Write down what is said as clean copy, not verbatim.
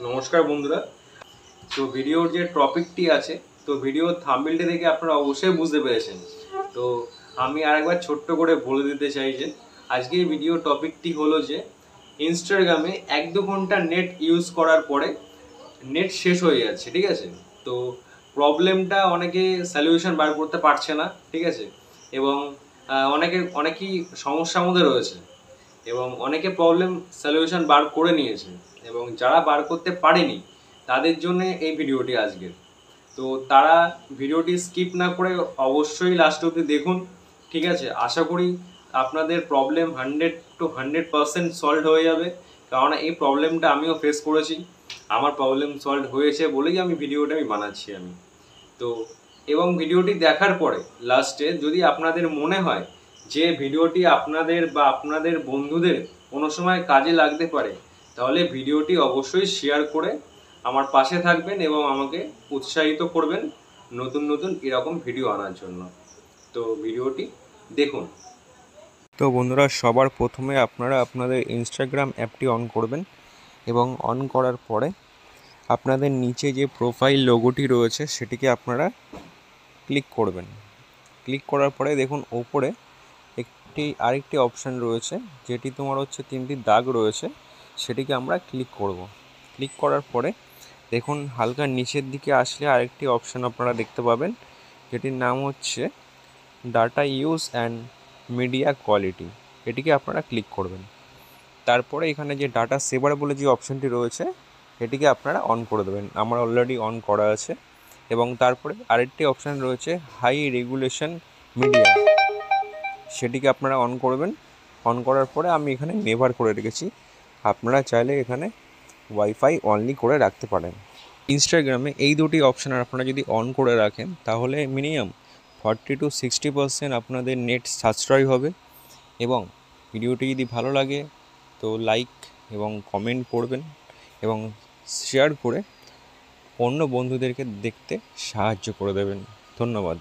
নমস্কার বন্ধুরা। তো ভিডিওর যে টপিকটি আছে, তো ভিডিওর থাম্বনেলটি দেখে আপনারা অবশ্যই বুঝতে পেরেছেন। তো আমি আরেকবার ছোট্ট করে বলে দিতে চাই যে আজকের ভিডিও টপিকটি হলো যে ইনস্টাগ্রামে 1-2 ঘন্টা নেট ইউজ করার পরে নেট শেষ হয়ে যাচ্ছে, ঠিক আছে। তো প্রবলেমটা অনেকে সলিউশন বার করতে পারছে না, ঠিক আছে। এবং অনেকেই সমস্যার মধ্যে রয়েছে এবং অনেকে প্রবলেম সলিউশন বার করে নিয়েছে, এবং যারা বার করতে পারেনি তাদের জন্য এই ভিডিওটি আজকের। তো তারা ভিডিওটি স্কিপ না করে অবশ্যই লাস্ট অবধি দেখুন, ঠিক আছে। আশা করি আপনাদের প্রবলেম 100% সলভ হয়ে যাবে, কারণ এই প্রবলেমটা আমিও ফেস করেছি। আমার প্রবলেম সলভ হয়েছে বলেই ভিডিওটা বানাচ্ছি আমি। তো এবং ভিডিওটি দেখার পরে লাস্টে যদি আপনাদের মনে হয় যে ভিডিওটি আপনাদের বা আপনাদের বন্ধুদের কোনো সময় কাজে লাগতে পারে, তাহলে ভিডিওটি অবশ্যই শেয়ার করে আমার পাশে থাকবেন এবং আমাকে উৎসাহিত করবেন নতুন নতুন এরকম ভিডিও আনার জন্য। তো ভিডিওটি দেখুন। তো বন্ধুরা, সবার প্রথমে আপনারা আপনাদের ইনস্টাগ্রাম অ্যাপটি অন করবেন এবং অন করার পরে আপনাদের নিচে যে প্রোফাইল লোগোটি রয়েছে সেটিকে আপনারা ক্লিক করবেন। ক্লিক করার পরে দেখুন ওপরে আরেকটি অপশান রয়েছে, যেটি তোমার হচ্ছে 3টি দাগ রয়েছে, সেটিকে আমরা ক্লিক করব। ক্লিক করার পরে দেখুন হালকা নিচের দিকে আসলে আরেকটি অপশান আপনারা দেখতে পাবেন, যেটির নাম হচ্ছে data use and media quality. এটিকে আপনারা ক্লিক করবেন। তারপরে এখানে যে ডাটা সেভার বলে যে অপশানটি রয়েছে এটিকে আপনারা অন করে দেবেন। আমার অলরেডি অন করা আছে। এবং তারপরে আরেকটি অপশান রয়েছে হাই রেগুলেশন মিডিয়া, সেটিকে আপনারা অন করবেন। অন করার পরে আমি এখানে নেভার করে রেখেছি। আপনারা চাইলে এখানে ওয়াইফাই অনলি করে রাখতে পারেন। ইনস্টাগ্রামে এই দুটি অপশান আপনারা যদি অন করে রাখেন তাহলে মিনিমাম 40-60% আপনাদের নেট সাশ্রয় হবে। এবং ভিডিওটি যদি ভালো লাগে তো লাইক এবং কমেন্ট করবেন এবং শেয়ার করে অন্য বন্ধুদেরকে দেখতে সাহায্য করে দেবেন। ধন্যবাদ।